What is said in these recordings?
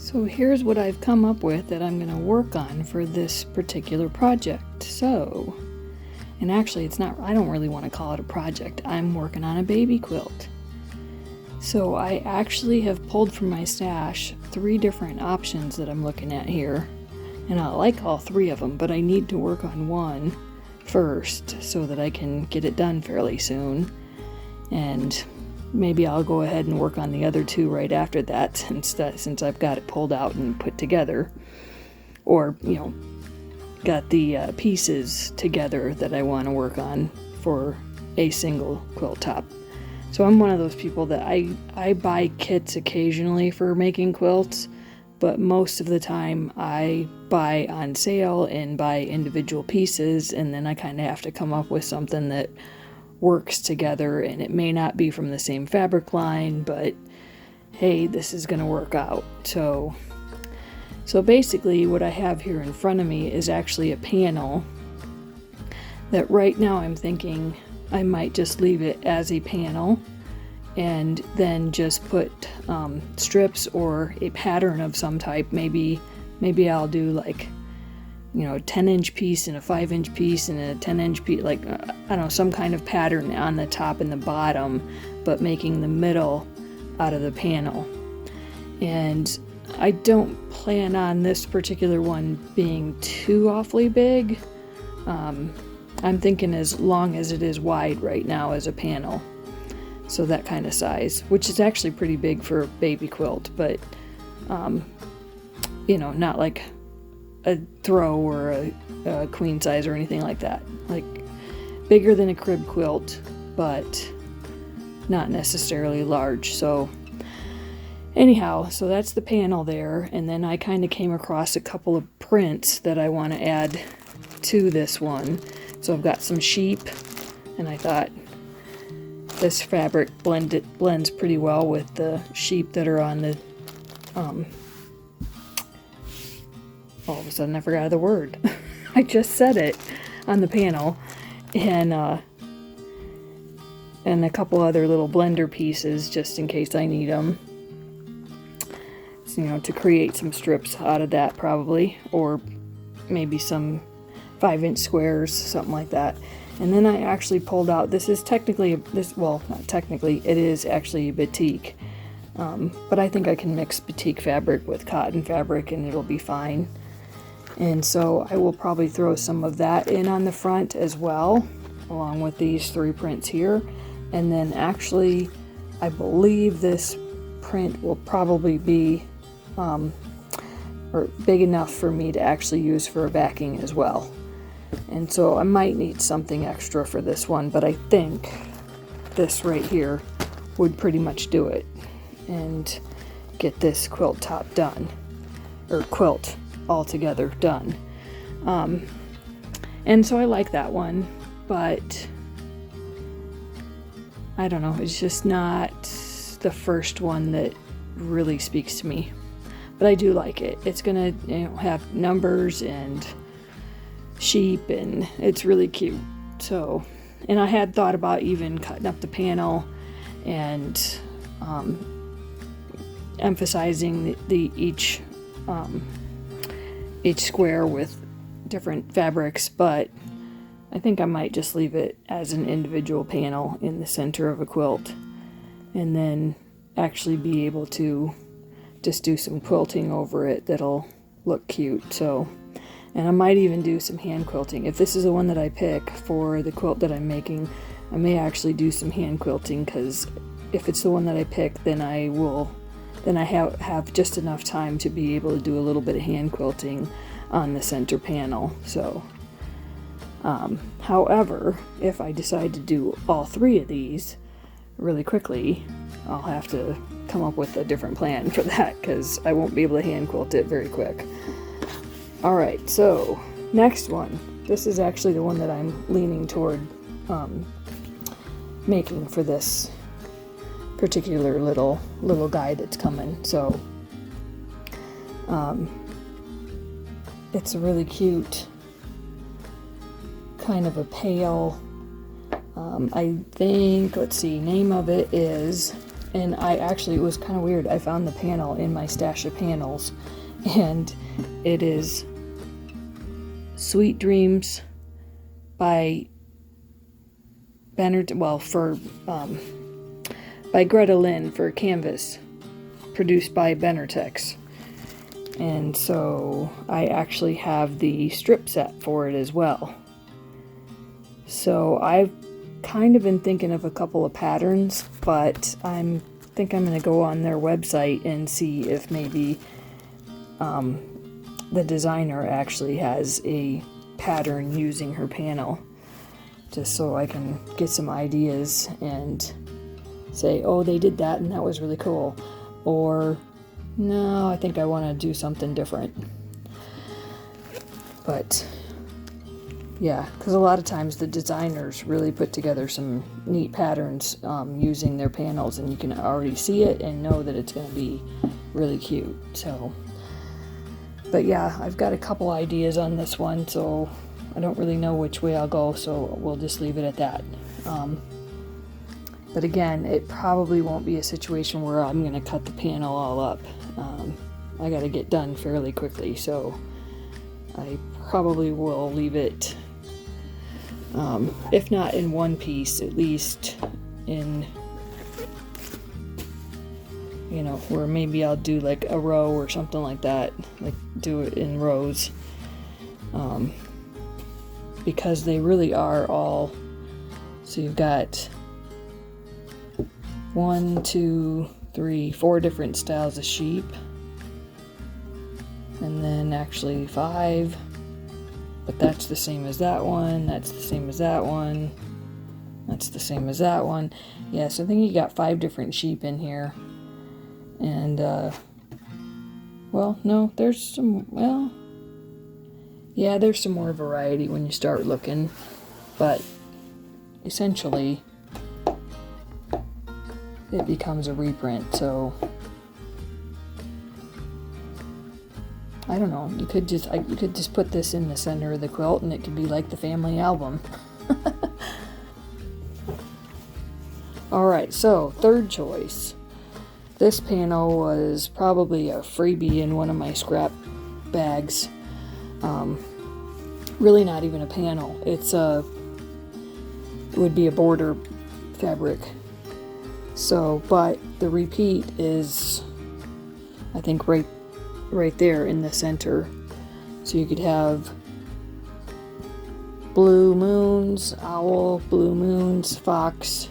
So here's what I've come up with that I'm going to work on for this particular project. So, and actually it's not, I don't really want to call it a project. I'm working on a baby quilt. So I actually have pulled from my stash 3 different options that I'm looking at here. And I like all 3 of them, but I need to work on one first so that I can get it done fairly soon. And maybe I'll go ahead and work on the other 2 right after that since I've got it pulled out and put together. Or, you know, got the pieces together that I want to work on for a single quilt top. So I'm one of those people that I buy kits occasionally for making quilts, but most of the time I buy on sale and buy individual pieces, and then I kind of have to come up with something that works together, and it may not be from the same fabric line, but hey, this is going to work out. So basically what I have here in front of me is actually a panel that right now I'm thinking I might just leave it as a panel and then just put strips or a pattern of some type. Maybe I'll do like, you know, a 10-inch piece and a 5-inch piece and a 10-inch piece, like, I don't know, some kind of pattern on the top and the bottom, but making the middle out of the panel. And I don't plan on this particular one being too awfully big. I'm thinking as long as it is wide right now as a panel. So that kind of size, which is actually pretty big for a baby quilt, but, you know, not like a throw or a queen size or anything like that. Like bigger than a crib quilt, but not necessarily large. So anyhow, so that's the panel there. And then I kind of came across a couple of prints that I want to add to this one. So I've got some sheep, and I thought this fabric blends pretty well with the sheep that are on the, all of a sudden I forgot the word. I just said it on the panel. And a couple other little blender pieces just in case I need them. So, you know, to create some strips out of that probably, or maybe some 5-inch squares, something like that. And then I actually pulled out, this is technically, well, not technically, it is actually batik. But I think I can mix batik fabric with cotton fabric and it'll be fine. And so I will probably throw some of that in on the front as well, along with these 3 prints here. And then actually, I believe this print will probably be or big enough for me to actually use for a backing as well. And so I might need something extra for this one, but I think this right here would pretty much do it and get this quilt top done, or quilt altogether done. And so I like that one, but I don't know, it's just not the first one that really speaks to me. But I do like it. It's gonna, you know, have numbers and sheep, and it's really cute. So, and I had thought about even cutting up the panel and emphasizing each square with different fabrics, but I think I might just leave it as an individual panel in the center of a quilt, and then actually be able to just do some quilting over it that'll look cute. So, and I might even do some hand quilting. If this is the one that I pick for the quilt that I'm making, I may actually do some hand quilting, because if it's the one that I pick, then I have just enough time to be able to do a little bit of hand quilting on the center panel. So, however, if I decide to do all 3 of these really quickly, I'll have to come up with a different plan for that, because I won't be able to hand quilt it very quick. Alright, so next one. This is actually the one that I'm leaning toward making for this particular little guy that's coming. So it's a really cute kind of a pale, I think, let's see, name of it is, And it was kind of weird. I found the panel in my stash of panels, and it is Sweet Dreams by by Greta Lynn for canvas, produced by Benartex. And so I actually have the strip set for it as well. So I've kind of been thinking of a couple of patterns, but I think I'm going to go on their website and see if maybe the designer actually has a pattern using her panel, just so I can get some ideas and say, oh, they did that and that was really cool, or no, I think I want to do something different. But yeah, because a lot of times the designers really put together some neat patterns using their panels, and you can already see it and know that it's going to be really cute. So, but yeah, I've got a couple ideas on this one, so I don't really know which way I'll go, so we'll just leave it at that. But again, it probably won't be a situation where I'm going to cut the panel all up. I got to get done fairly quickly, so I probably will leave it, if not in one piece, at least in, where maybe I'll do like a row or something like that, like do it in rows, because they really are all, so you've got 1, 2, 3, 4 different styles of sheep, and then actually 5, but that's the same as that one, that's the same as that one, that's the same as that one. Yeah, so I think you got 5 different sheep in here, and well, no, there's some, well, yeah, there's some more variety when you start looking, but essentially it becomes a reprint. So I don't know, you could just put this in the center of the quilt and it could be like the family album. Alright, so third choice. This panel was probably a freebie in one of my scrap bags. Really not even a panel. It would be a border fabric. So, but the repeat is, I think, right there in the center. So you could have blue moons, owl, blue moons, fox,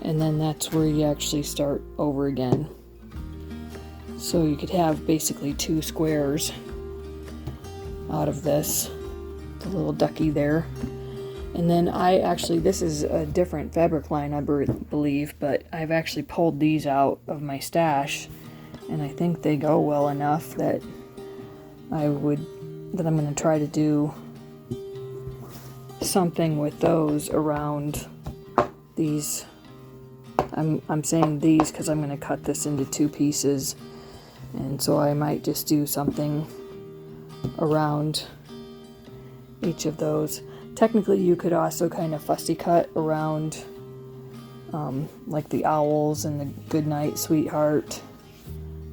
and then that's where you actually start over again. So you could have basically 2 squares out of this, the little ducky there. And then this is a different fabric line, I believe, but I've actually pulled these out of my stash, and I think they go well enough that I'm going to try to do something with those around these. I'm saying these because I'm going to cut this into 2 pieces, and so I might just do something around each of those. Technically, you could also kind of fussy cut around like the owls and the goodnight sweetheart,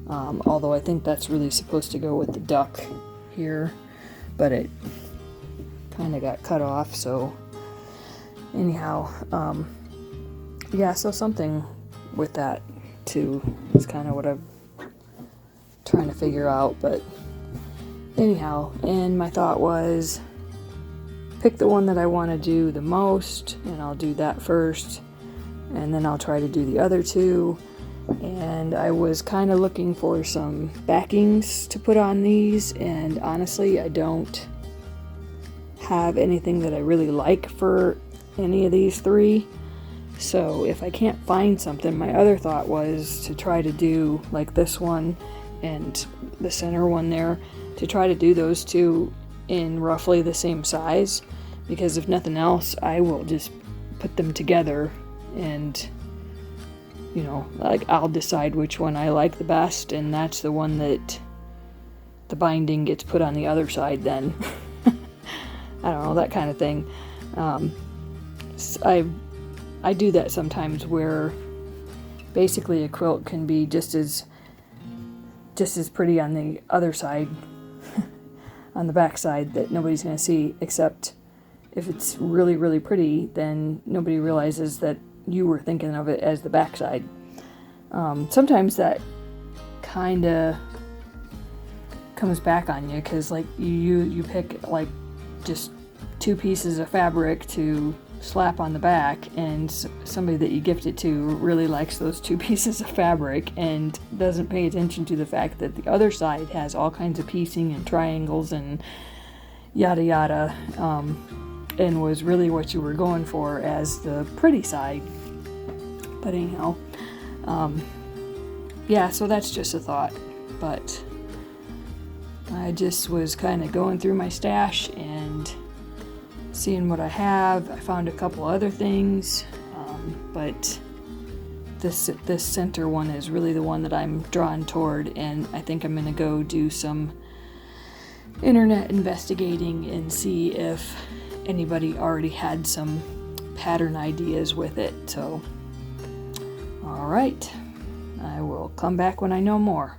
although I think that's really supposed to go with the duck here, but it kind of got cut off. So anyhow, yeah, so something with that too is kind of what I'm trying to figure out. But anyhow, and my thought was, pick the one that I want to do the most, and I'll do that first, and then I'll try to do the other 2. And I was kind of looking for some backings to put on these, and honestly, I don't have anything that I really like for any of these 3. So if I can't find something, my other thought was to try to do like this one and the center one there, to try to do those 2 in roughly the same size, because if nothing else, I will just put them together and, like, I'll decide which one I like the best, and that's the one that the binding gets put on the other side then. I don't know, that kind of thing. I do that sometimes where basically a quilt can be just as pretty on the other side, on the back side, that nobody's going to see, except if it's really, really pretty, then nobody realizes that you were thinking of it as the back side. Sometimes that kind of comes back on you, because like you pick like just 2 pieces of fabric to slap on the back, and somebody that you gift it to really likes those 2 pieces of fabric and doesn't pay attention to the fact that the other side has all kinds of piecing and triangles and yada yada, and was really what you were going for as the pretty side. But anyhow, yeah, so that's just a thought. But I just was kind of going through my stash and seeing what I have. I found a couple other things, but this center one is really the one that I'm drawn toward, and I think I'm going to go do some internet investigating and see if anybody already had some pattern ideas with it. So, all right, I will come back when I know more.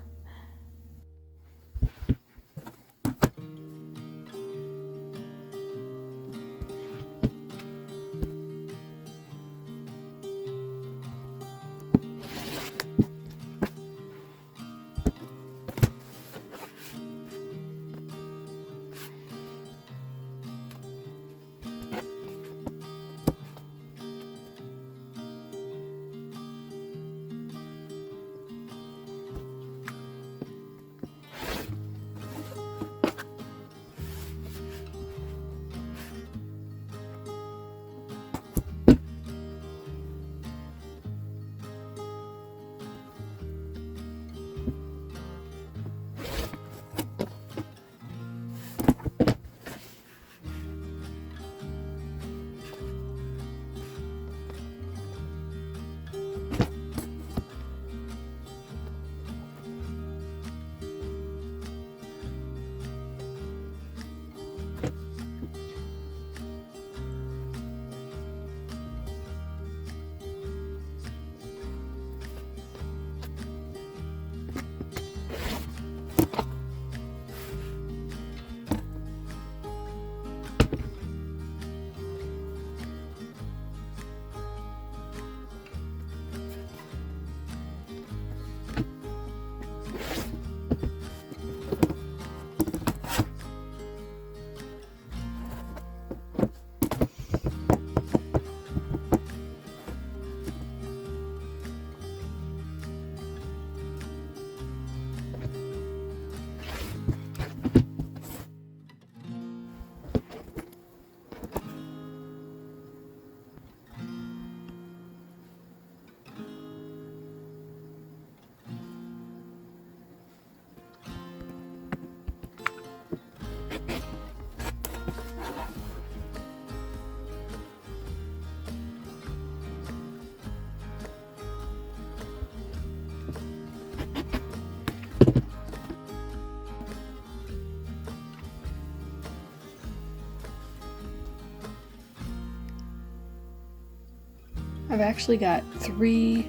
I've actually got 3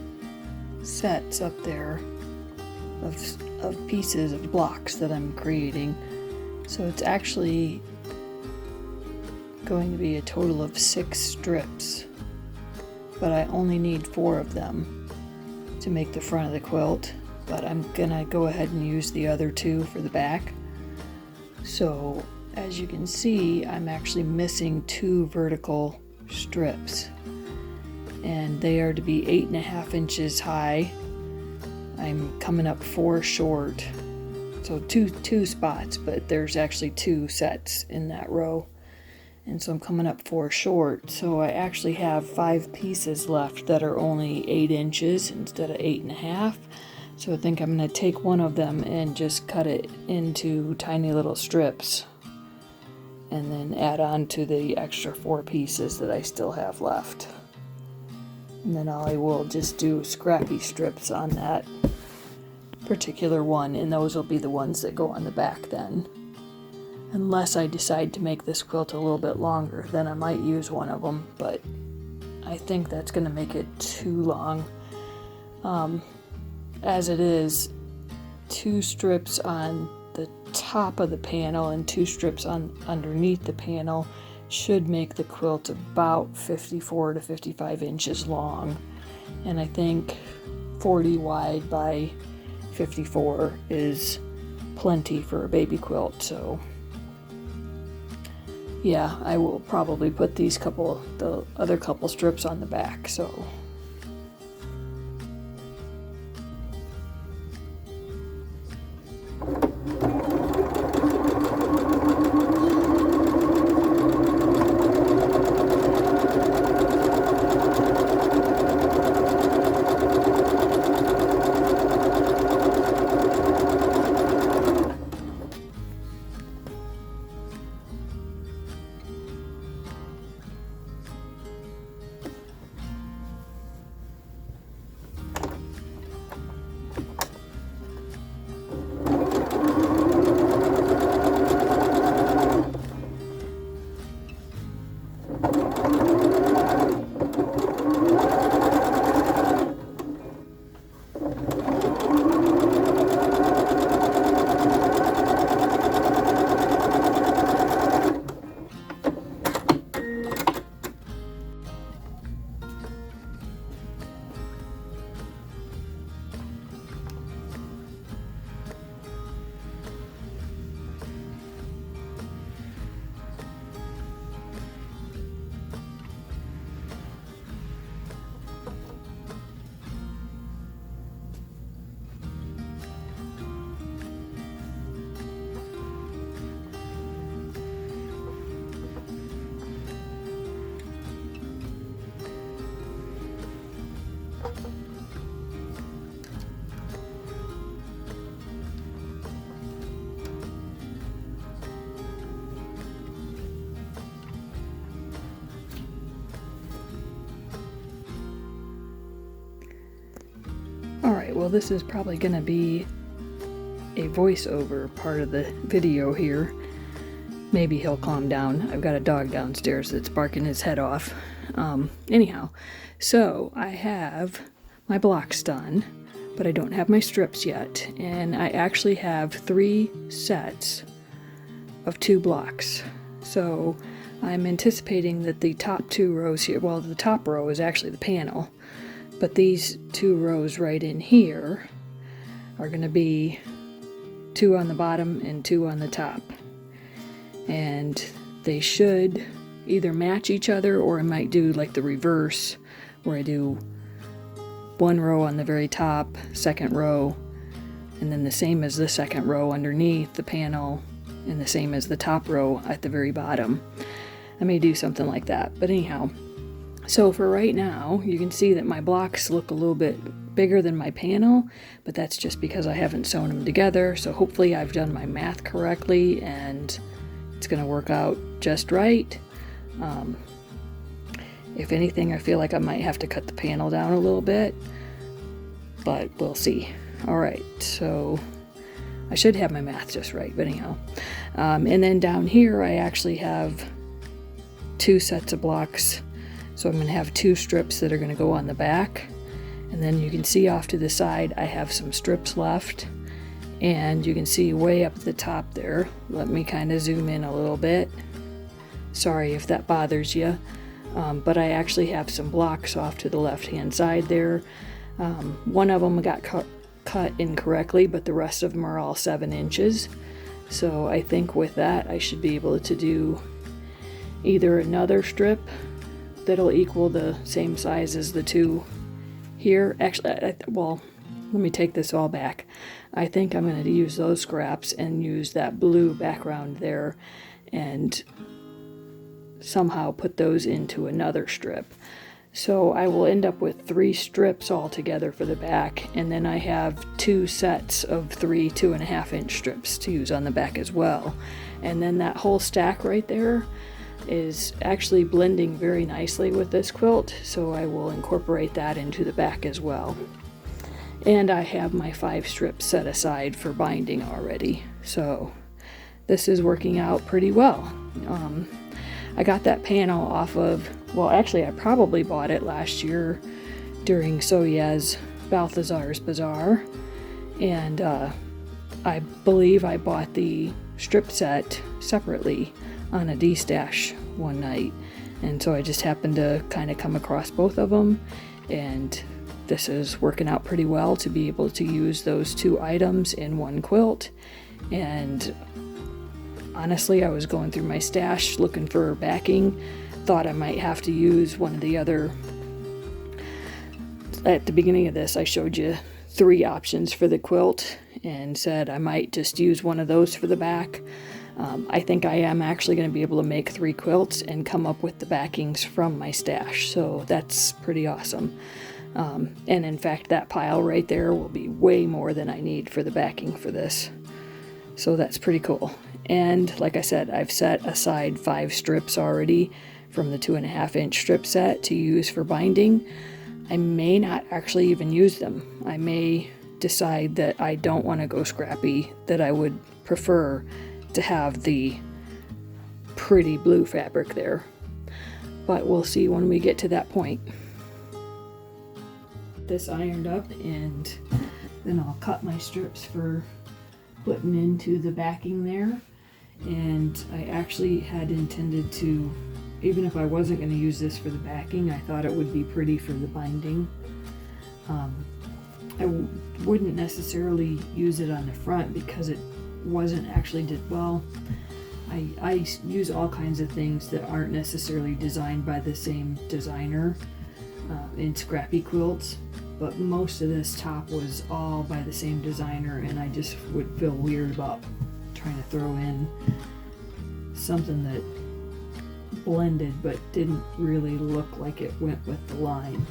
sets up there of pieces of blocks that I'm creating. So it's actually going to be a total of 6 strips, but I only need 4 of them to make the front of the quilt, but I'm gonna go ahead and use the other 2 for the back. So as you can see, I'm actually missing 2 vertical strips, and they are to be 8.5 inches high. I'm coming up 4 short, so two spots, but there's actually 2 sets in that row, and so I'm coming up 4 short. So I actually have 5 pieces left that are only 8 inches instead of 8.5. So I think I'm going to take one of them and just cut it into tiny little strips, and then add on to the extra 4 pieces that I still have left. And then I will just do scrappy strips on that particular one, and those will be the ones that go on the back then. Unless I decide to make this quilt a little bit longer, then I might use one of them, but I think that's going to make it too long. As it is, 2 strips on the top of the panel and 2 strips on underneath the panel should make the quilt about 54 to 55 inches long, and I think 40 wide by 54 is plenty for a baby quilt. So yeah, I will probably put the other couple strips on the back. So alright, well, this is probably going to be a voiceover part of the video here. Maybe he'll calm down. I've got a dog downstairs that's barking his head off. Anyhow, so I have my blocks done, but I don't have my strips yet. And I actually have 3 sets of 2 blocks. So I'm anticipating that the top 2 rows here, well, the top row is actually the panel, but these 2 rows right in here are going to be 2 on the bottom and 2 on the top. And they should either match each other, or I might do like the reverse, where I do 1 row on the very top, 2nd row, and then the same as the 2nd row underneath the panel, and the same as the top row at the very bottom. I may do something like that, but anyhow. So for right now, you can see that my blocks look a little bit bigger than my panel, but that's just because I haven't sewn them together. So hopefully I've done my math correctly and it's going to work out just right. If anything, I feel like I might have to cut the panel down a little bit, but we'll see. All right, so I should have my math just right, but anyhow. And then down here, I actually have 2 sets of blocks. So I'm going to have 2 strips that are going to go on the back. And then you can see off to the side, I have some strips left. And you can see way up at the top there. Let me kind of zoom in a little bit. Sorry if that bothers you. But I actually have some blocks off to the left-hand side there. One of them got cut incorrectly, but the rest of them are all 7 inches. So I think with that, I should be able to do either another strip that'll equal the same size as the 2 here. Actually, well, let me take this all back. I think I'm going to use those scraps and use that blue background there and somehow put those into another strip. So I will end up with 3 strips all together for the back, and then I have 2 sets of 3 2.5 inch strips to use on the back as well. And then that whole stack right there is actually blending very nicely with this quilt, so I will incorporate that into the back as well. And I have my 5 strips set aside for binding already, so this is working out pretty well. I got that panel off of, well, actually I probably bought it last year during Soya's Balthazar's Bazaar, and I believe I bought the strip set separately on a D-stash one night, and so I just happened to kind of come across both of them, and this is working out pretty well to be able to use those two items in one quilt. And honestly, I was going through my stash looking for backing, thought I might have to use one of the other. At the beginning of this, I showed you 3 options for the quilt and said I might just use one of those for the back. I think I am actually going to be able to make 3 quilts and come up with the backings from my stash, so that's pretty awesome. And in fact, that pile right there will be way more than I need for the backing for this, so that's pretty cool. And like I said, I've set aside 5 strips already from the 2.5-inch strip set to use for binding. I may not actually even use them. I may decide that I don't want to go scrappy, that I would prefer to have the pretty blue fabric there. But we'll see when we get to that point. This ironed up, and then I'll cut my strips for putting into the backing there. And I actually had intended to, even if I wasn't going to use this for the backing, I thought it would be pretty for the binding. I wouldn't necessarily use it on the front because it wasn't actually well. I use all kinds of things that aren't necessarily designed by the same designer in scrappy quilts, but most of this top was all by the same designer, and I just would feel weird about trying to throw in something that blended but didn't really look like it went with the line.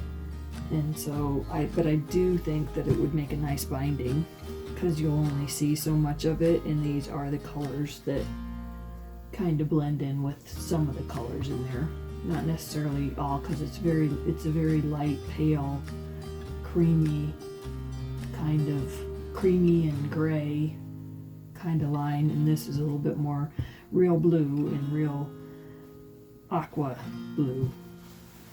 And so but I do think that it would make a nice binding, because you'll only see so much of it, and these are the colors that kind of blend in with some of the colors in there. Not necessarily all, because it's a very light, pale, creamy, kind of creamy and gray kind of line, and this is a little bit more real blue and real aqua blue.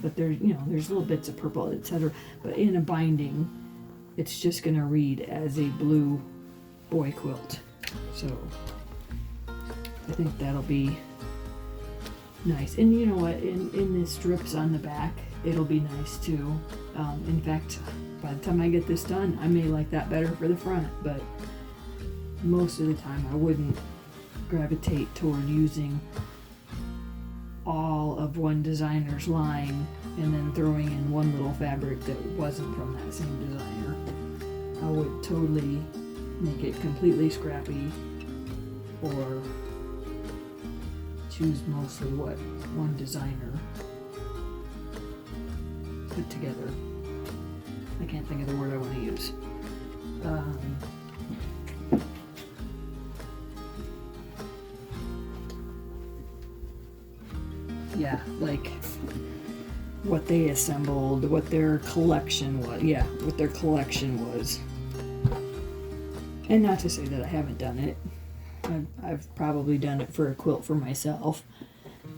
But there's little bits of purple, etc. But in a binding, it's just going to read as a blue boy quilt. So I think that'll be nice. And you know what? In the strips on the back, it'll be nice too. In fact, by the time I get this done, I may like that better for the front. But most of the time, I wouldn't gravitate toward using all of one designer's line and then throwing in one little fabric that wasn't from that same designer. I would totally make it completely scrappy, or choose mostly what one designer put together. I can't think of the word I want to use. Yeah, like what they assembled, what their collection was. Yeah, what their collection was. And not to say that I haven't done it. I've probably done it for a quilt for myself.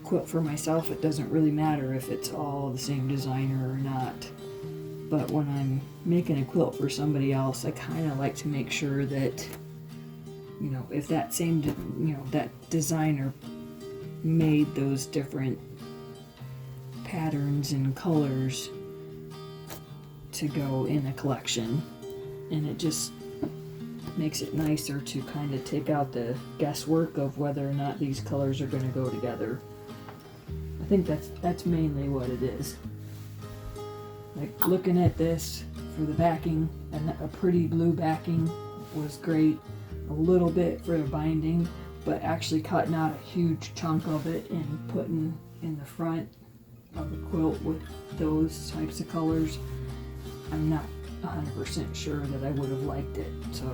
Quilt for myself, it doesn't really matter if it's all the same designer or not. But when I'm making a quilt for somebody else, I kind of like to make sure that, if that same, that designer made those different patterns and colors to go in a collection, and it just makes it nicer to kind of take out the guesswork of whether or not these colors are going to go together. I think that's mainly what it is. Like, looking at this for the backing, and a pretty blue backing was great. A little bit for the binding, but actually cutting out a huge chunk of it and putting in the front of the quilt with those types of colors, I'm not 100% sure that I would have liked it. So,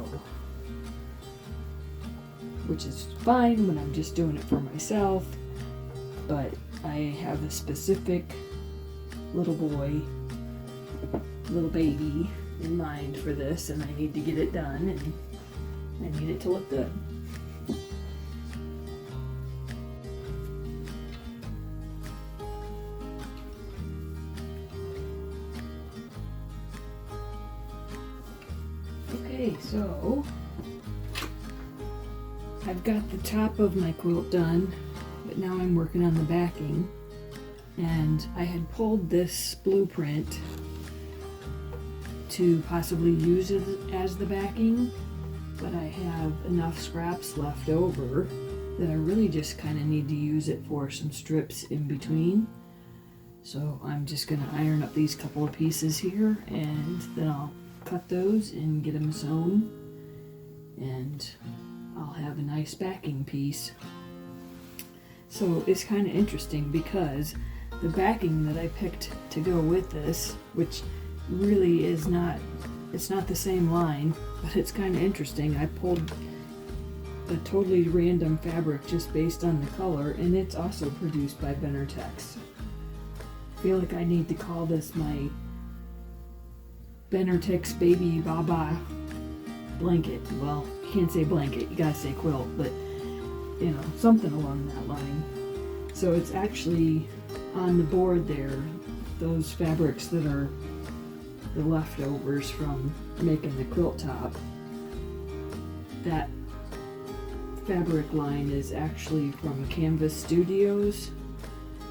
which is fine when I'm just doing it for myself, but I have a specific little boy, little baby in mind for this, and I need to get it done, and I need it to look good. I've got the top of my quilt done, but now I'm working on the backing. And I had pulled this blueprint to possibly use it as the backing, but I have enough scraps left over that I really just kind of need to use it for some strips in between. So I'm just going to iron up these couple of pieces here, and then I'll cut those and get them sewn, and I'll have a nice backing piece. So it's kind of interesting because the backing that I picked to go with this, which really is not, it's not the same line, but it's kind of interesting. I pulled a totally random fabric just based on the color, and it's also produced by Benartex. I feel like I need to call this my Benartex Baby Baba blanket. Well, you can't say blanket, you gotta say quilt, but you know, something along that line. So it's actually on the board there, those fabrics that are the leftovers from making the quilt top. That fabric line is actually from Canvas Studios,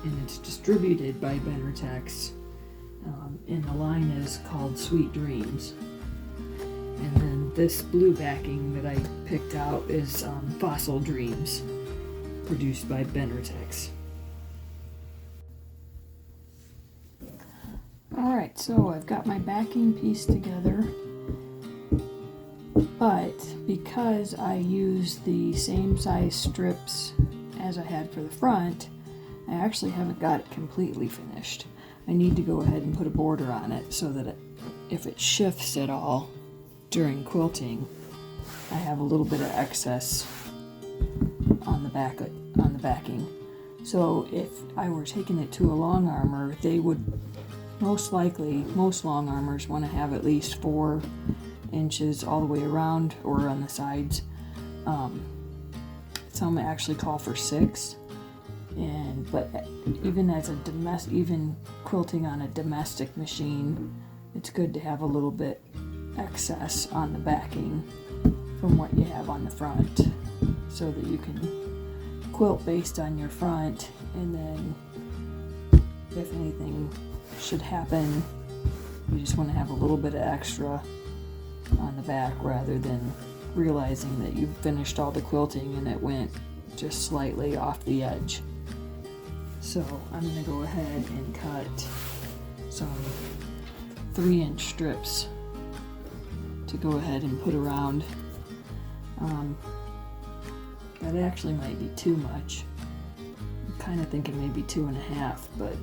and it's distributed by Benartex, and the line is called Sweet Dreams. And then this blue backing that I picked out is Fossil Dreams, produced by Benartex. Alright, so I've got my backing piece together, but because I used the same size strips as I had for the front, I actually haven't got it completely finished. I need to go ahead and put a border on it so that if it shifts at all during quilting, I have a little bit of excess on the backing. So if I were taking it to a long armor, they would most likely, most long armors want to have at least 4 inches all the way around or on the sides. Some actually call for 6. But even as a even quilting on a domestic machine, it's good to have a little bit excess on the backing from what you have on the front, so that you can quilt based on your front, and then if anything should happen, you just want to have a little bit of extra on the back rather than realizing that you've finished all the quilting and it went just slightly off the edge. So I'm going to go ahead and cut some 3-inch strips to go ahead and put around. That actually might be too much. I'm kind of thinking maybe 2.5, but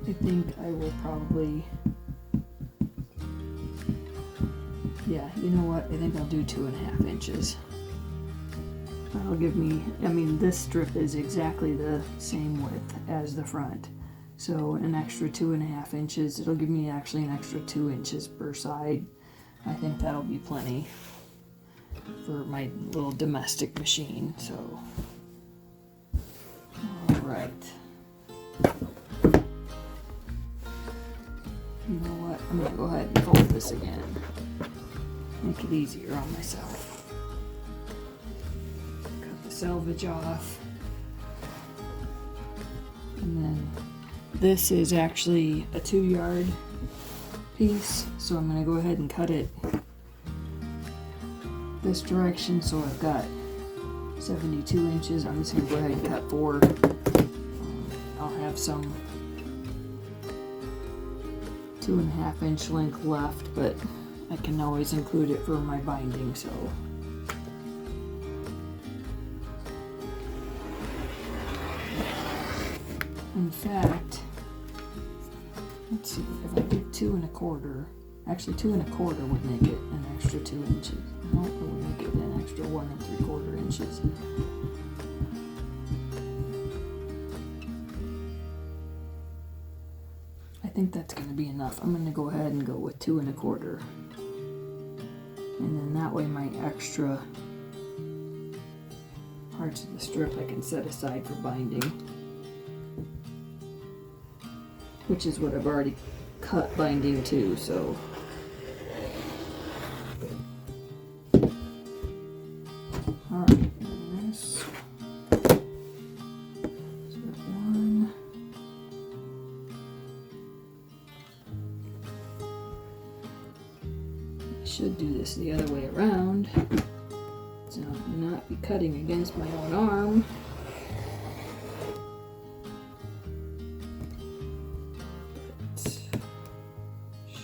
I think I will probably, yeah, you know what, I think I'll do 2.5 inches. That'll give me, I mean, this strip is exactly the same width as the front, so an extra 2.5 inches, it'll give me actually an extra 2 inches per side. I think that'll be plenty for my little domestic machine, so. Alright. You know what, I'm going to go ahead and fold this again. Make it easier on myself. Cut the selvage off. And then this is actually a 2-yard piece, so I'm going to go ahead and cut it this direction. So I've got 72 inches. I'm just going to go ahead and cut 4. I'll have some 2.5 inch length left, but I can always include it for my binding, so. In fact, let's see, if I did 2 1/4, actually 2 1/4 would make it an extra 2 inches. No, it would make it an extra 1 3/4 inches. I think that's going to be enough. I'm going to go ahead and go with 2 1/4. And then that way my extra parts of the strip I can set aside for binding, which is what I've already cut binding to, so. I should do this the other way around, so I'll not be cutting against my own arm.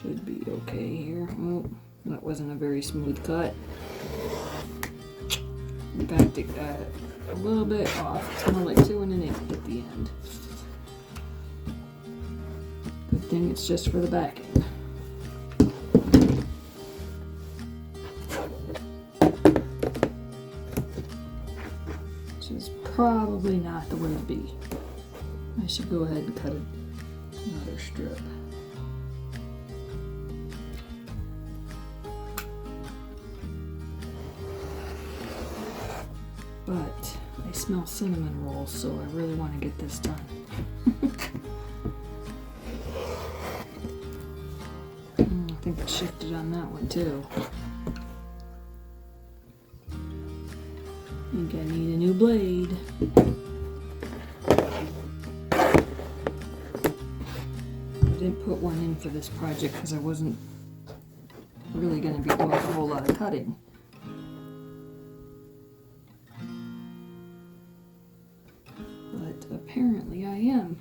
Should be okay here. Oh, that wasn't a very smooth cut. In fact, it got a little bit off. It's more like 2 1/8 at the end. Good thing it's just for the backing. Which is probably not the way to be. I should go ahead and cut another strip. But I smell cinnamon rolls, so I really want to get this done. I think it shifted on that one too. I think I need a new blade. I didn't put one in for this project because I wasn't really going to be doing a whole lot of cutting. But apparently I am.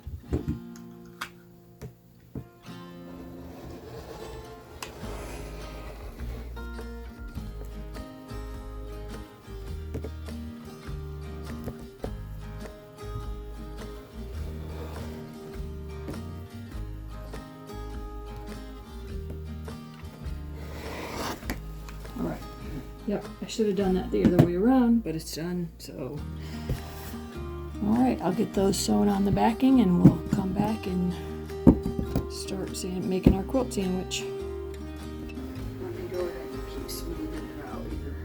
Alright. Yep, I should have done that the other way around, but it's done, so. Alright, I'll get those sewn on the backing and we'll come back and start making our quilt sandwich. Let me go ahead and keep smoothing it out here.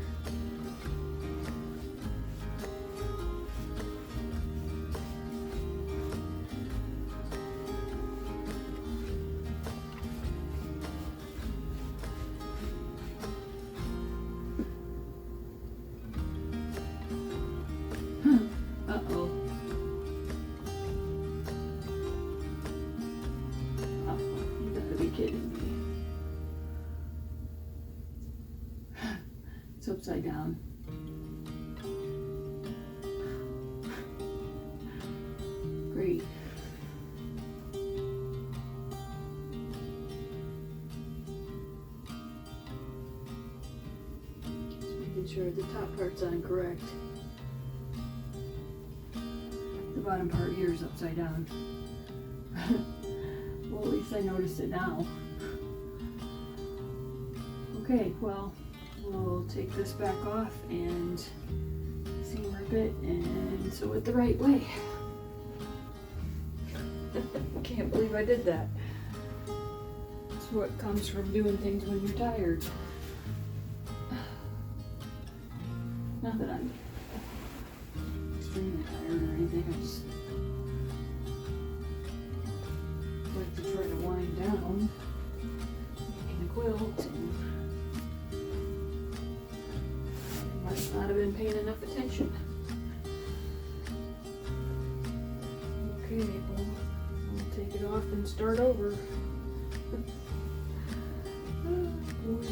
Uh-oh. You gotta be kidding me. It's upside down. Great. Just making sure the top part's incorrect. The bottom part here is upside down. Well, at least I noticed it now. Okay, well, we'll take this back off and seam rip it and sew it the right way. Can't believe I did that. That's what comes from doing things when you're tired. Not that I'm extremely tired or anything, I just like to try to wind down making a quilt, and I must not have been paying enough attention. Okay, well, we'll take it off and start over. Oh boy.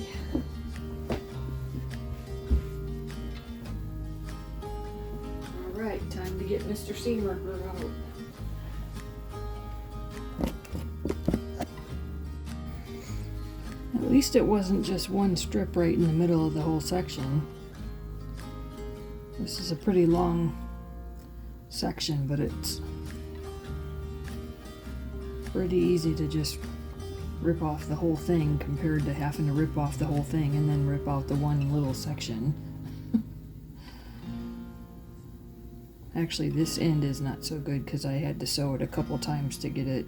Alright, time to get Mr. Seam Ripper out. At least it wasn't just one strip right in the middle of the whole section. This is a pretty long section, but it's pretty easy to just rip off the whole thing compared to having to rip off the whole thing and then rip out the one little section. Actually, this end is not so good because I had to sew it a couple times to get it.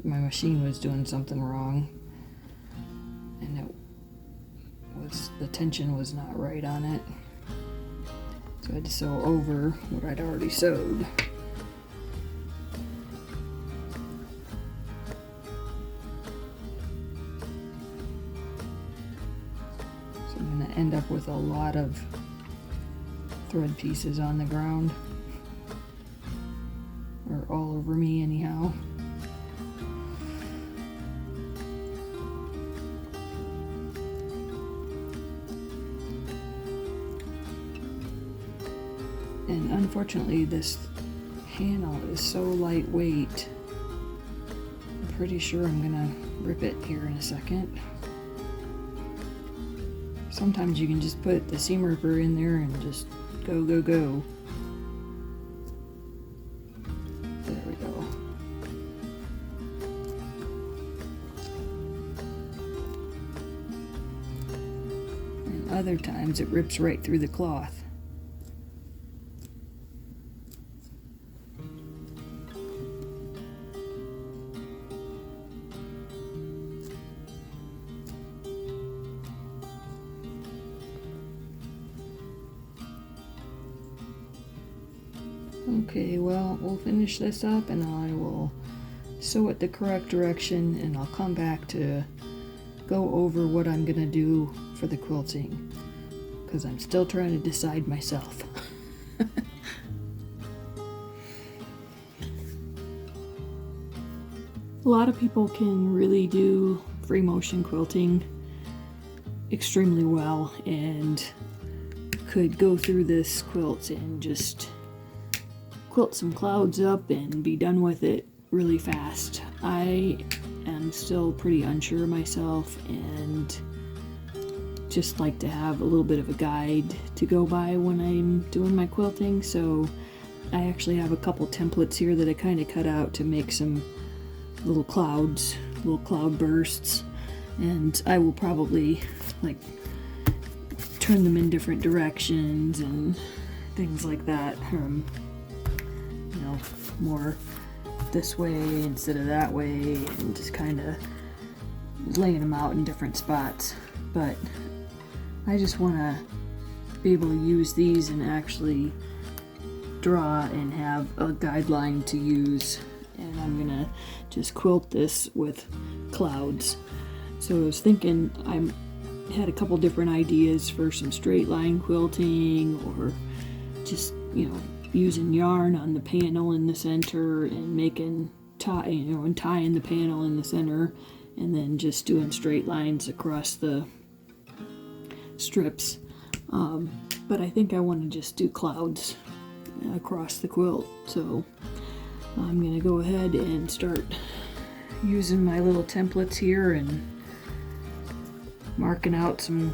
My machine was doing something wrong, and the tension was not right on it. So I had to sew over what I'd already sewed. So I'm going to end up with a lot of thread pieces on the ground, or all over me anyhow. And unfortunately this panel is so lightweight. I'm pretty sure I'm gonna rip it here in a second. Sometimes you can just put the seam ripper in there and just go, go, go. There we go. And other times it rips right through the cloth. Okay, well, we'll finish this up and I will sew it the correct direction, and I'll come back to go over what I'm gonna do for the quilting, because I'm still trying to decide myself. A lot of people can really do free motion quilting extremely well and could go through this quilt and just quilt some clouds up and be done with it really fast. I am still pretty unsure myself and just like to have a little bit of a guide to go by when I'm doing my quilting. So I actually have a couple templates here that I kind of cut out to make some little clouds, little cloud bursts, and I will probably like turn them in different directions and things like that. You know, more this way instead of that way, and just kind of laying them out in different spots. But I just want to be able to use these and actually draw and have a guideline to use, and I'm gonna just quilt this with clouds. So I was thinking, I had a couple different ideas for some straight line quilting, or just, you know, using yarn on the panel in the center and making and tying the panel in the center, and then just doing straight lines across the strips. But I think I want to just do clouds across the quilt. So I'm gonna go ahead and start using my little templates here and marking out some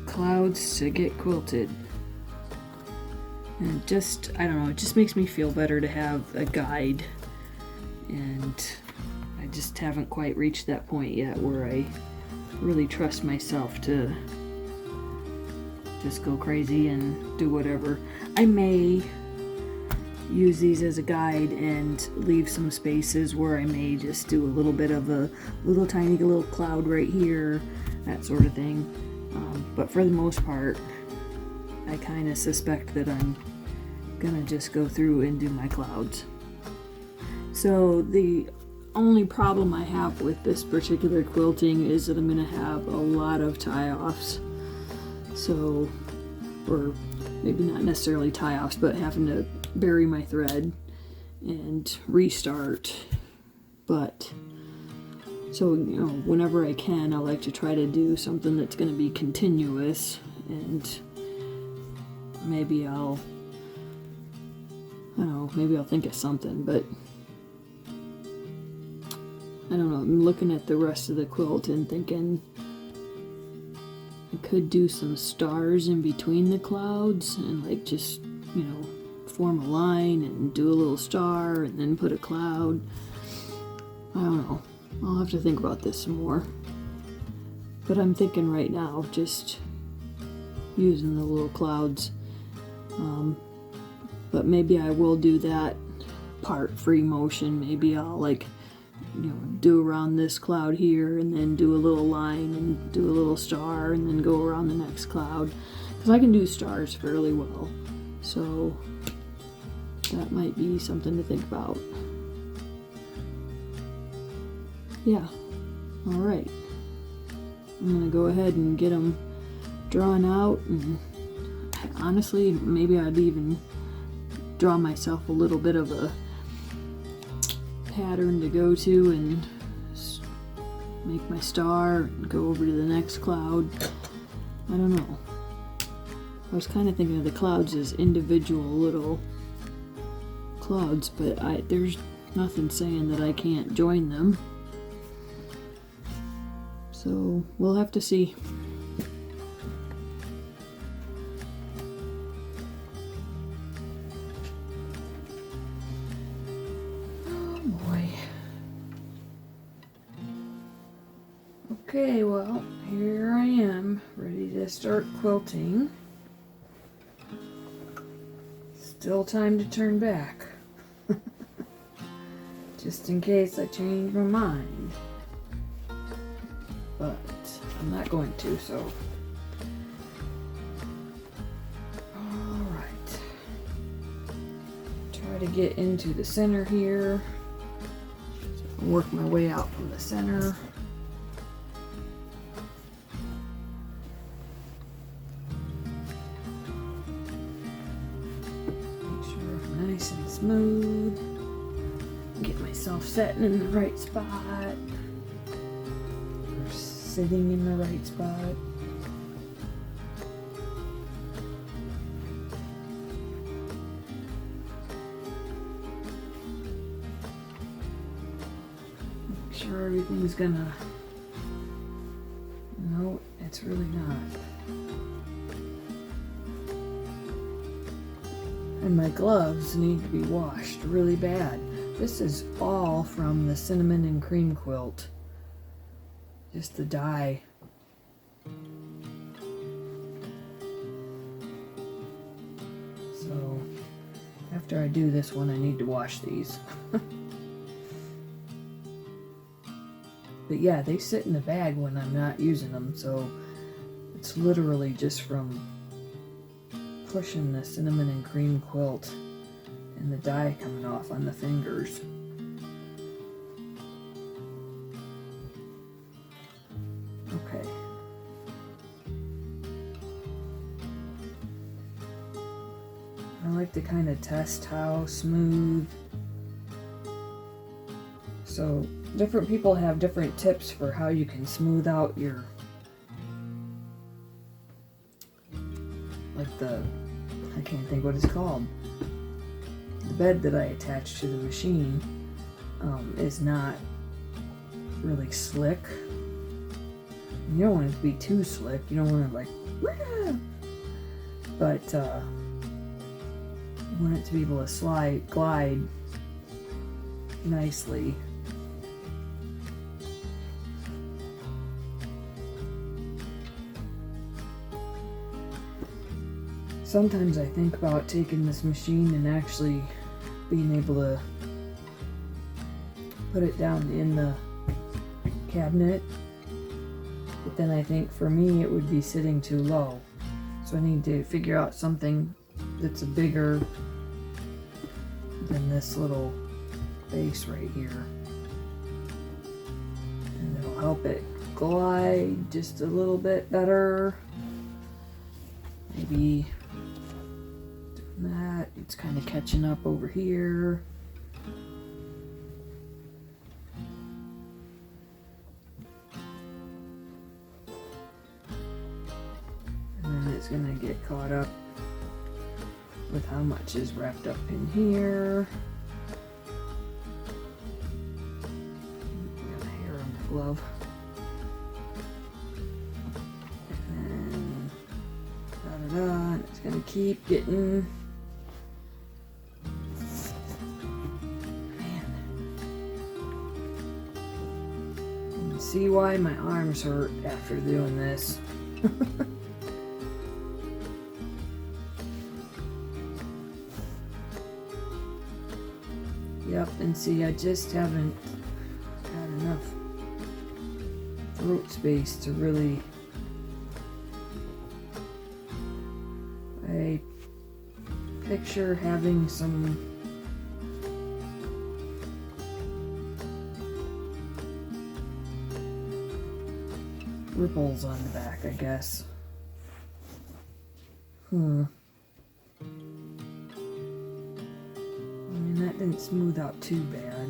clouds to get quilted. And just, I don't know, it just makes me feel better to have a guide, and I just haven't quite reached that point yet where I really trust myself to just go crazy and do whatever. I may use these as a guide and leave some spaces where I may just do a little bit of a little tiny little cloud right here, that sort of thing. But for the most part, I kind of suspect that I'm gonna just go through and do my clouds. So the only problem I have with this particular quilting is that I'm gonna have a lot of tie-offs. So, or maybe not necessarily tie-offs, but having to bury my thread and restart. But so, you know, whenever I can, I like to try to do something that's going to be continuous, and maybe I'll think of something. But I don't know, I'm looking at the rest of the quilt and thinking I could do some stars in between the clouds and like just, you know, form a line and do a little star and then put a cloud. I don't know. I'll have to think about this some more. But I'm thinking right now just using the little clouds. But maybe I will do that part free motion. Maybe I'll like, you know, do around this cloud here and then do a little line and do a little star and then go around the next cloud. Because I can do stars fairly well. So that might be something to think about. Yeah, alright. I'm gonna go ahead and get them drawn out, and honestly, maybe I'd even draw myself a little bit of a pattern to go to and make my star and go over to the next cloud. I don't know. I was kind of thinking of the clouds as individual little clouds, but there's nothing saying that I can't join them. So we'll have to see. Oh boy. Okay, well, here I am, ready to start quilting. Still time to turn back. Just in case I change my mind. But I'm not going to, so. Alright. Try to get into the center here. So I can work my way out from the center. Make sure I'm nice and smooth. Get myself setting in the right spot. Or sitting in the right spot. Make sure everything's gonna... No, it's really not. And my gloves need to be washed really bad. This is all from the cinnamon and cream quilt. Just the dye. So, after I do this one, I need to wash these. But yeah, they sit in the bag when I'm not using them, so it's literally just from pushing the cinnamon and cream quilt and the dye coming off on the fingers. Okay. I like to kind of test how smooth. So different people have different tips for how you can smooth out your, like I can't think what it's called. The bed that I attach to the machine is not really slick. You don't want it to be too slick. You don't want it like, wah! But you want it to be able to glide nicely. Sometimes I think about taking this machine and actually being able to put it down in the cabinet, but then I think for me it would be sitting too low, so I need to figure out something that's bigger than this little base right here, and it'll help it glide just a little bit better. Maybe that it's kind of catching up over here. And then it's gonna get caught up with how much is wrapped up in here. Got a hair on the glove. And then da-da-da, and it's gonna keep getting. See why my arms hurt after doing this. Yep, and see, I just haven't got enough throat space to really... I picture having some ripples on the back, I guess. I mean, that didn't smooth out too bad.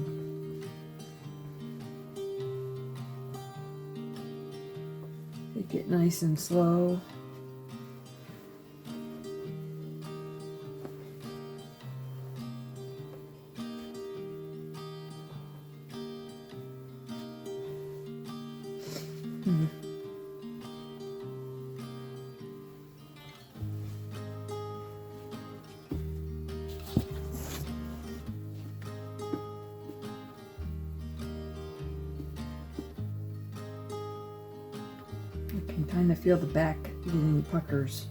Take it nice and slow. I can kind of feel the back getting puckers.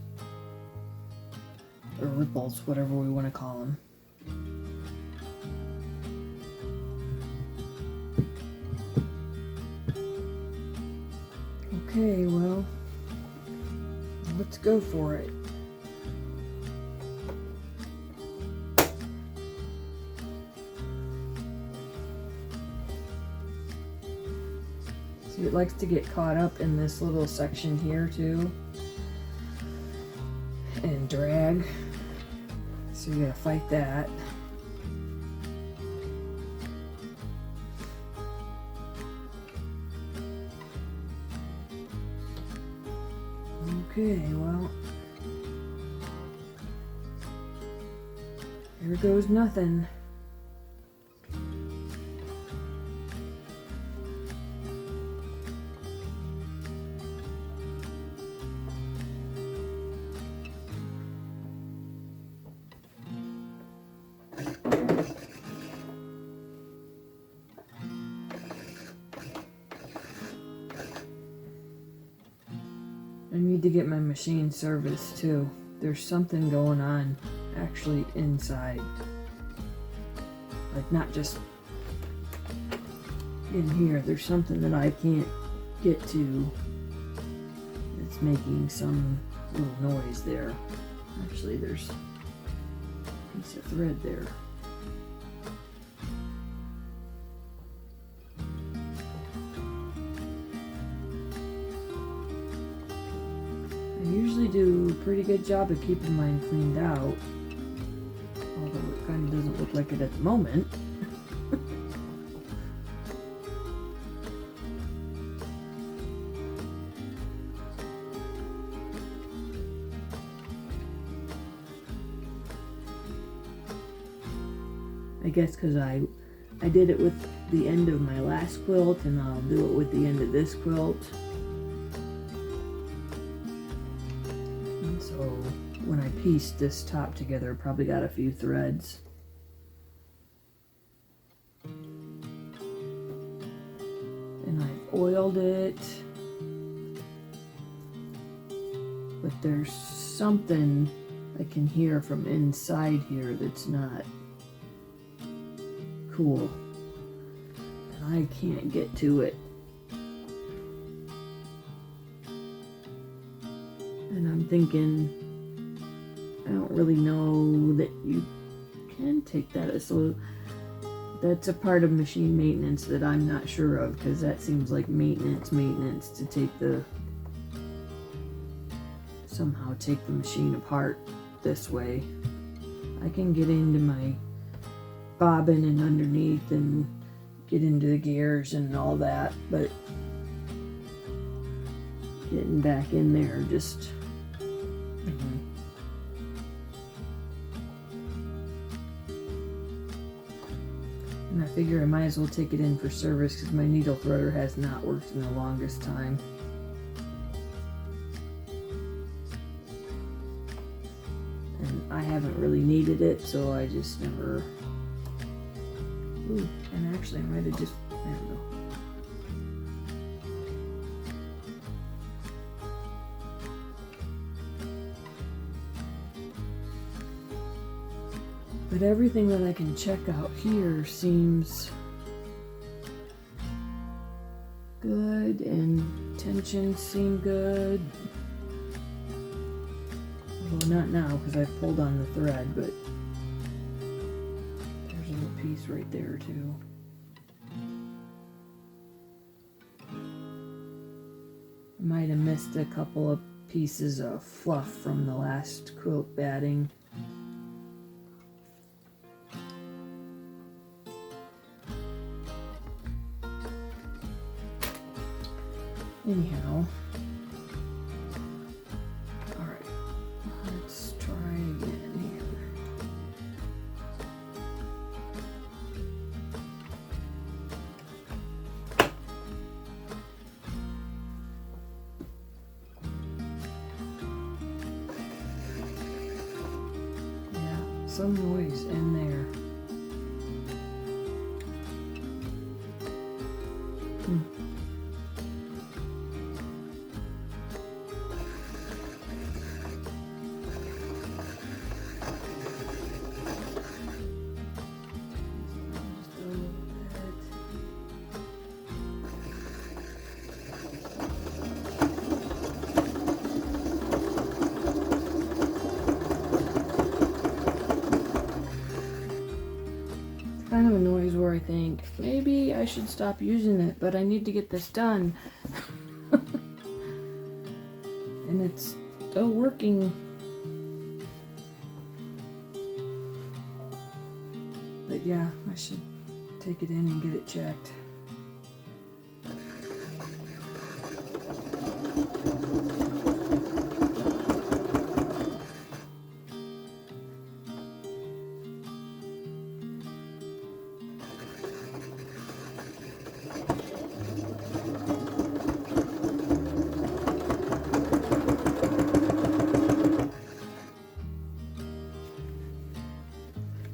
Or ripples, whatever we want to call them. Okay, well, let's go for it. See, it likes to get caught up in this little section here too, and drag. So you gotta fight that. Okay, well, here goes nothing. I need to get my machine serviced too. There's something going on actually inside. Like not just in here. There's something that I can't get to. It's making some little noise there. Actually, there's a piece of thread there. I usually do a pretty good job of keeping mine cleaned out, although it kind of doesn't look like it at the moment. I guess because I did it with the end of my last quilt, and I'll do it with the end of this quilt. So when I pieced this top together, I probably got a few threads. And I've oiled it. But there's something I can hear from inside here that's not cool. And I can't get to it. And I'm thinking, I don't really know that you can take that. So that's a part of machine maintenance that I'm not sure of, because that seems like maintenance to take somehow take the machine apart this way. I can get into my bobbin and underneath and get into the gears and all that, but getting back in there just and I figure I might as well take it in for service because my needle threader has not worked in the longest time. And I haven't really needed it, so I just never... Ooh, and actually I might have just... I don't know. But everything that I can check out here seems good, and tensions seem good. Well, not now because I've pulled on the thread, but there's a little piece right there too. I might have missed a couple of pieces of fluff from the last quilt batting. Anyhow, alright, let's try again here. Yeah, some noise in there. think maybe I should stop using it, but I need to get this done. And it's still working. But yeah, I should take it in and get it checked.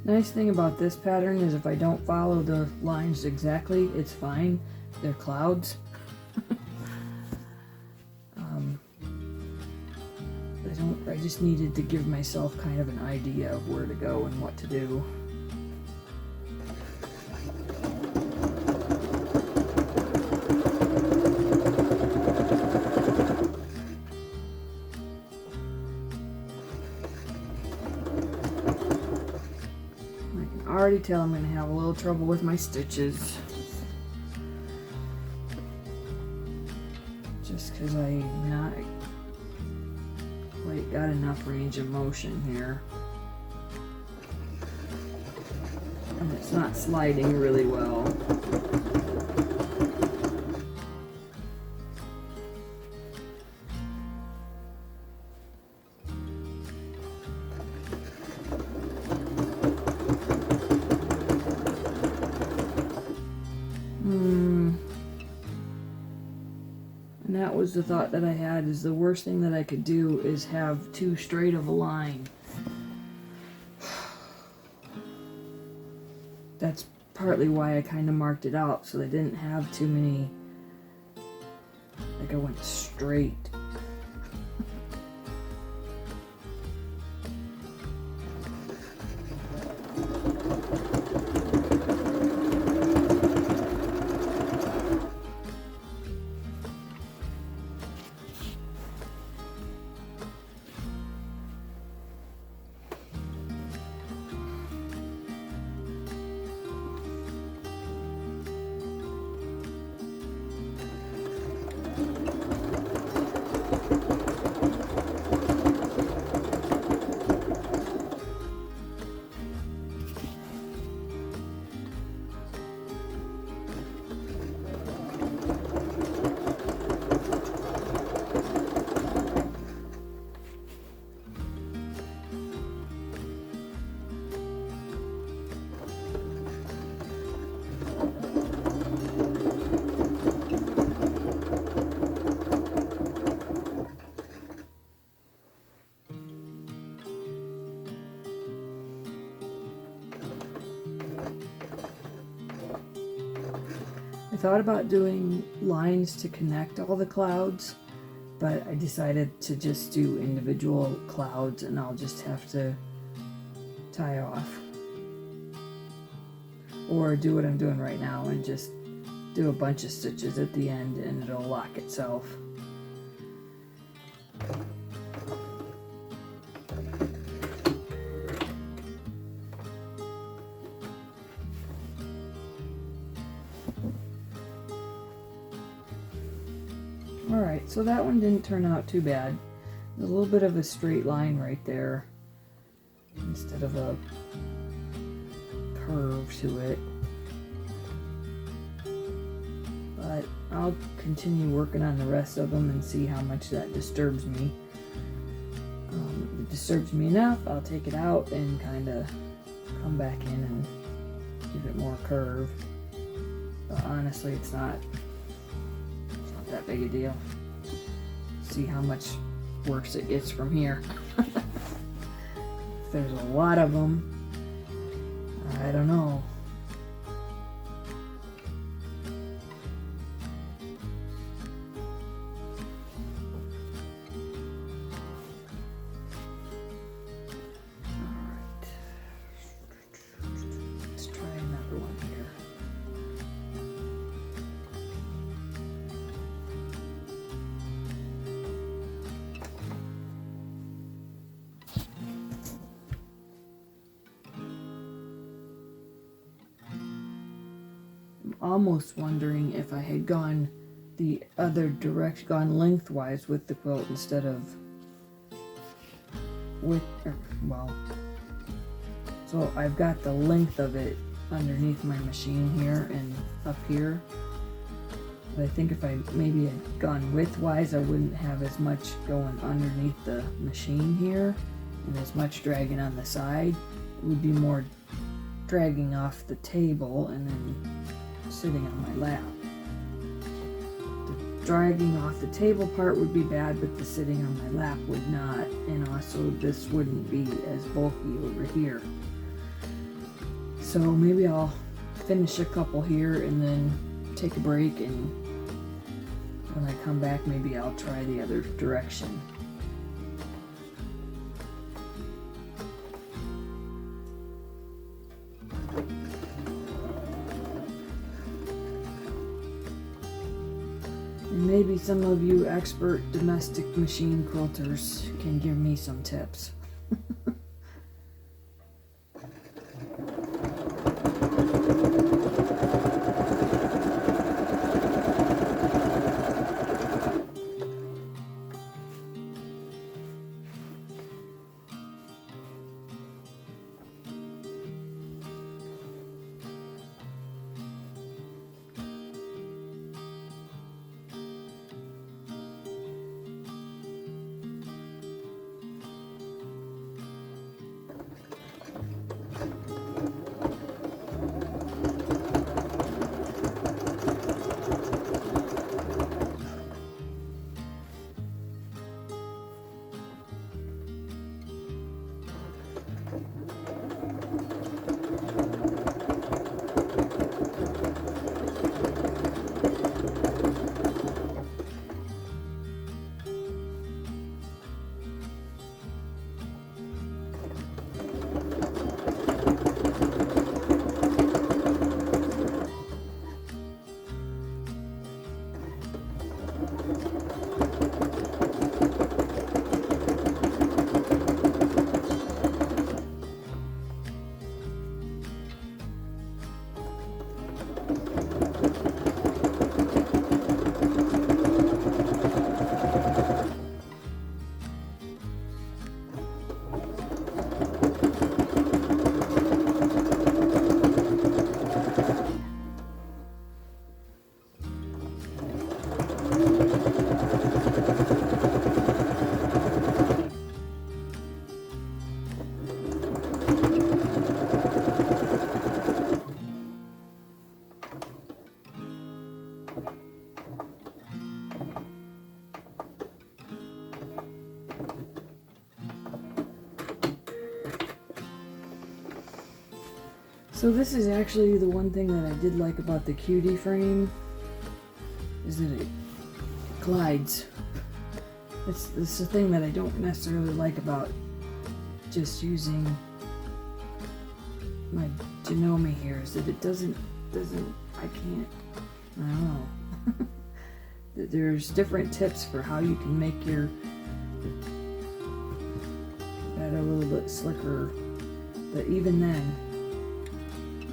Nice thing about this pattern is if I don't follow the lines exactly, it's fine. They're clouds. I just needed to give myself kind of an idea of where to go and what to do. I already tell I'm going to have a little trouble with my stitches. Just because I'm not quite got enough range of motion here. And it's not sliding really well. And that was the thought that I had, is the worst thing that I could do is have too straight of a line. That's partly why I kind of marked it out, so I didn't have too many, like I went straight. I thought about doing lines to connect all the clouds, but I decided to just do individual clouds and I'll just have to tie off. Or do what I'm doing right now and just do a bunch of stitches at the end and it'll lock itself. Alright, so that one didn't turn out too bad. There's a little bit of a straight line right there instead of a curve to it. But I'll continue working on the rest of them and see how much that disturbs me. If it disturbs me enough, I'll take it out and kind of come back in and give it more curve. But honestly, it's not that big a deal. See how much worse it gets from here. If there's a lot of them, I don't know. Alright. Let's try another one here. almost wondering if I had gone the other direction, gone lengthwise with the quilt instead of so I've got the length of it underneath my machine here and up here. But I think if I maybe had gone widthwise, I wouldn't have as much going underneath the machine here and as much dragging on the side. It would be more dragging off the table and then sitting on my lap. The dragging off the table part would be bad, but the sitting on my lap would not, and also this wouldn't be as bulky over here. So maybe I'll finish a couple here and then take a break, and when I come back maybe I'll try the other direction. And maybe some of you expert domestic machine quilters can give me some tips. So this is actually the one thing that I did like about the cutie frame, is that it glides. It's the thing that I don't necessarily like about just using my Janome here, is that it doesn't, I don't know. There's different tips for how you can make your that a little bit slicker, but even then,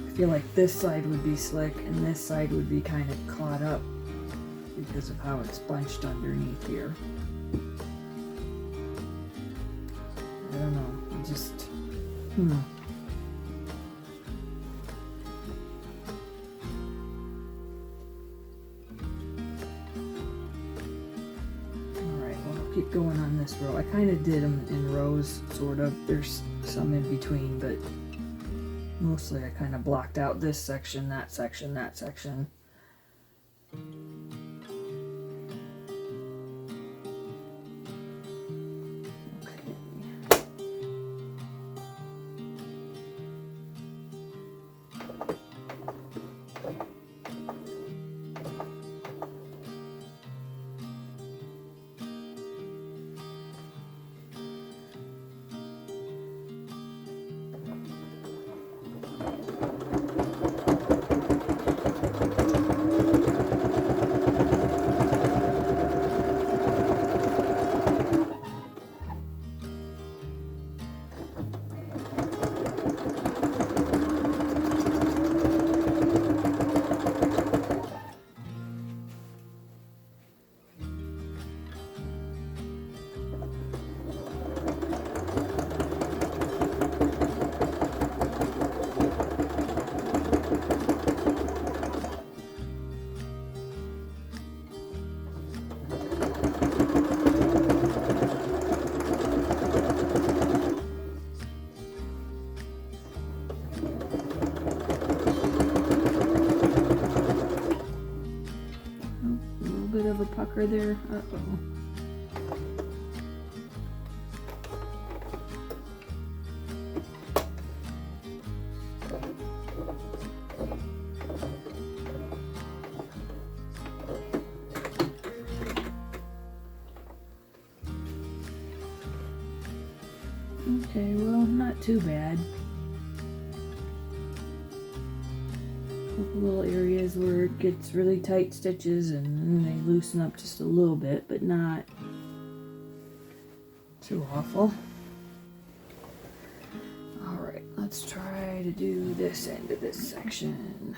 I feel like this side would be slick and this side would be kind of caught up because of how it's bunched underneath here. I don't know, I just, Alright, well I'll keep going on this row. I kind of did them in rows, sort of. There's some in between, but mostly I kind of blocked out this section, that section, that section. pucker there. Uh-oh. Okay, well, not too bad. Couple little areas where it gets really tight stitches and then they loosen up just a little bit, but not too awful. Alright, let's try to do this end of this section.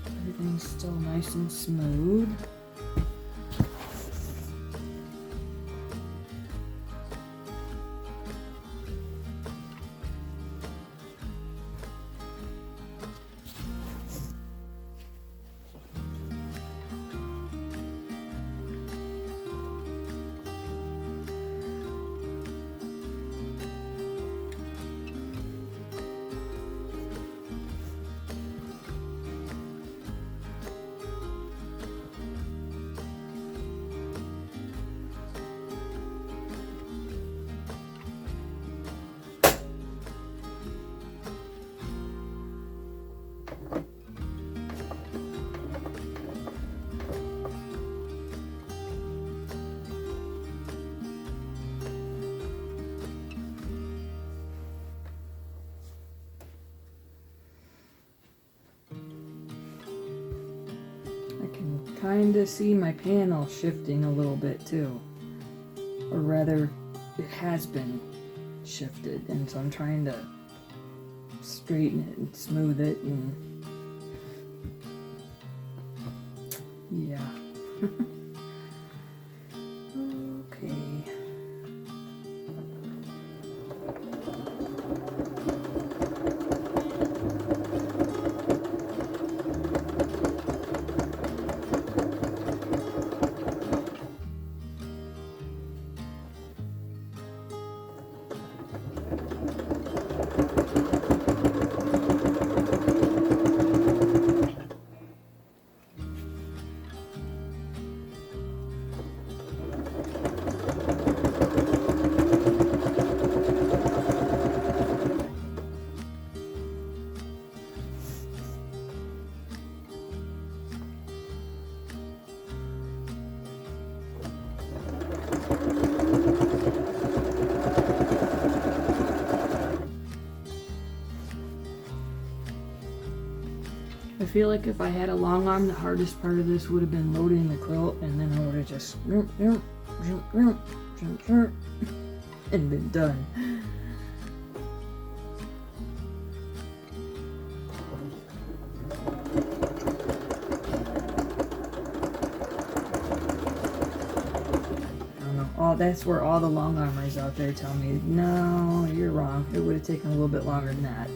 Everything's still nice and smooth. Kind of see my panel shifting a little bit too, or rather it has been shifted, and so I'm trying to straighten it and smooth it, and yeah. Okay. I feel like if I had a long arm, the hardest part of this would have been loading the quilt, and then I would have just and been done. I don't know. Oh, that's where all the long armers out there tell me, no, you're wrong. It would have taken a little bit longer than that.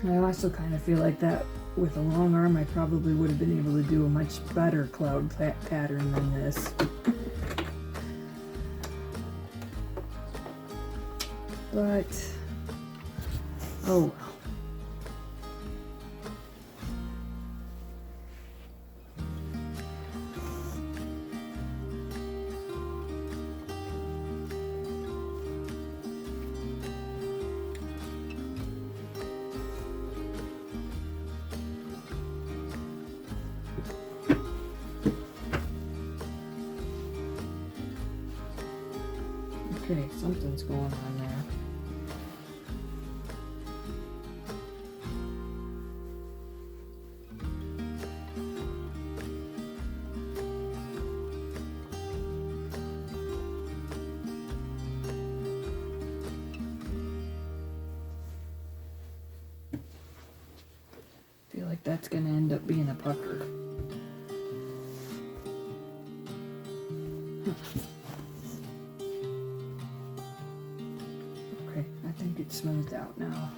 I also kind of feel like that with a long arm, I probably would have been able to do a much better cloud pattern than this. But, oh well. Okay, something's going on there. I feel like that's going to end up being a pucker. out now.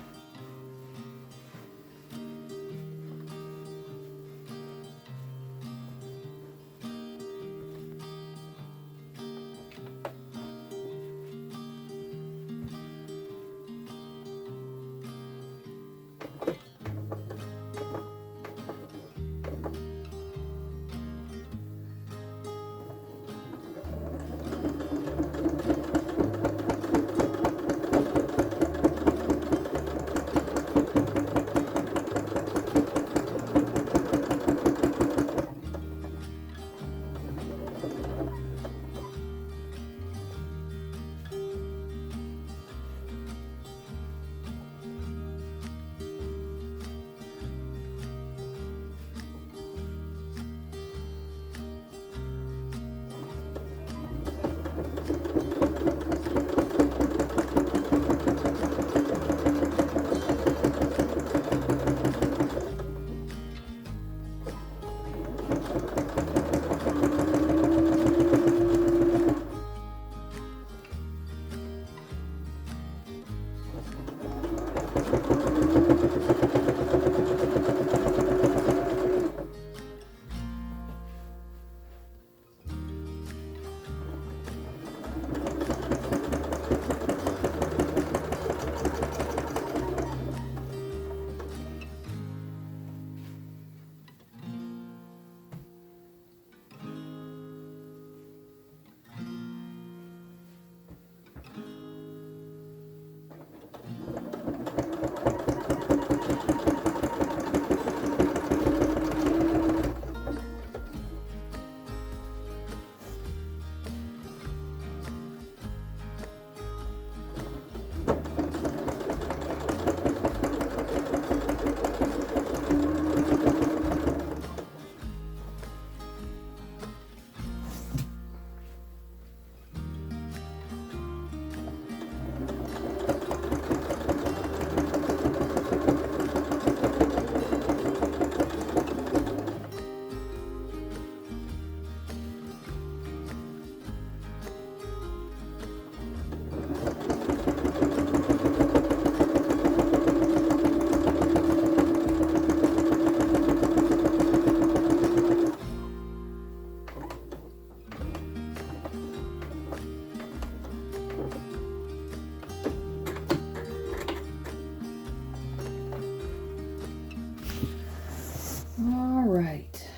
All right.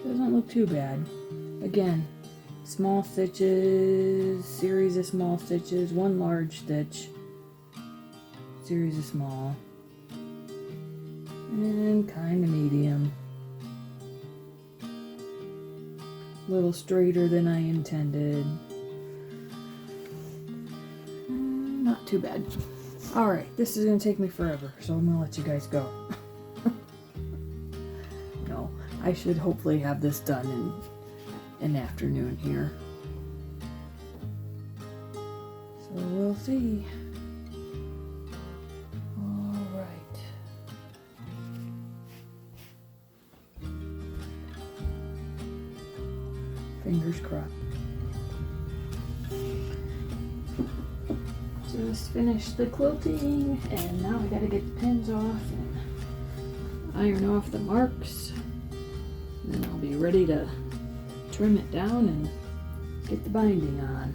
Doesn't look too bad. Again, small stitches, series of small stitches, one large stitch, series of small, and kind of medium. A little straighter than I intended. Not too bad. Alright, this is going to take me forever, so I'm going to let you guys go. No, I should hopefully have this done in an afternoon here. So we'll see. Alright. Fingers crossed. Just finished the quilting, and now I gotta get the pins off and iron off the marks, and then I'll be ready to trim it down and get the binding on.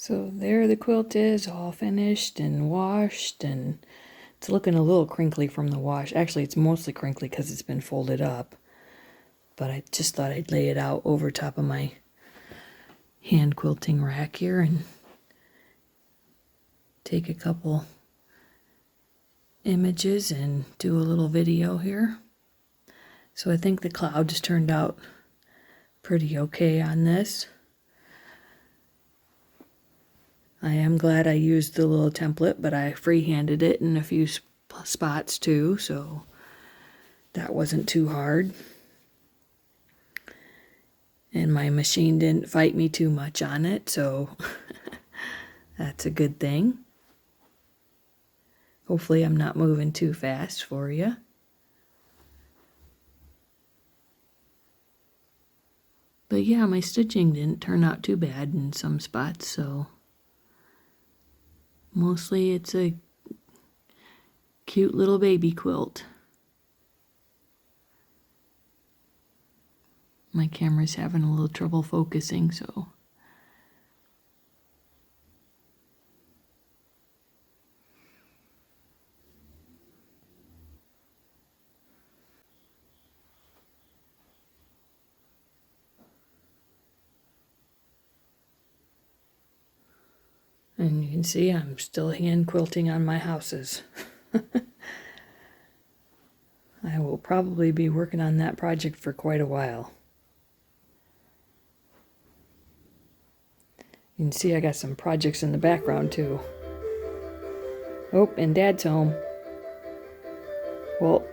So there the quilt is, all finished and washed, and it's looking a little crinkly from the wash. Actually, it's mostly crinkly because it's been folded up. But I just thought I'd lay it out over top of my hand quilting rack here and take a couple images and do a little video here. So I think the clouds turned out pretty okay on this. I am glad I used the little template, but I freehanded it in a few spots too, so that wasn't too hard. And my machine didn't fight me too much on it, so that's a good thing. Hopefully I'm not moving too fast for you. But yeah, my stitching didn't turn out too bad in some spots, so mostly it's a cute little baby quilt. My camera's having a little trouble focusing, so. And you can see I'm still hand quilting on my houses. I will probably be working on that project for quite a while. You can see I got some projects in the background too. Oh, and Dad's home. Well,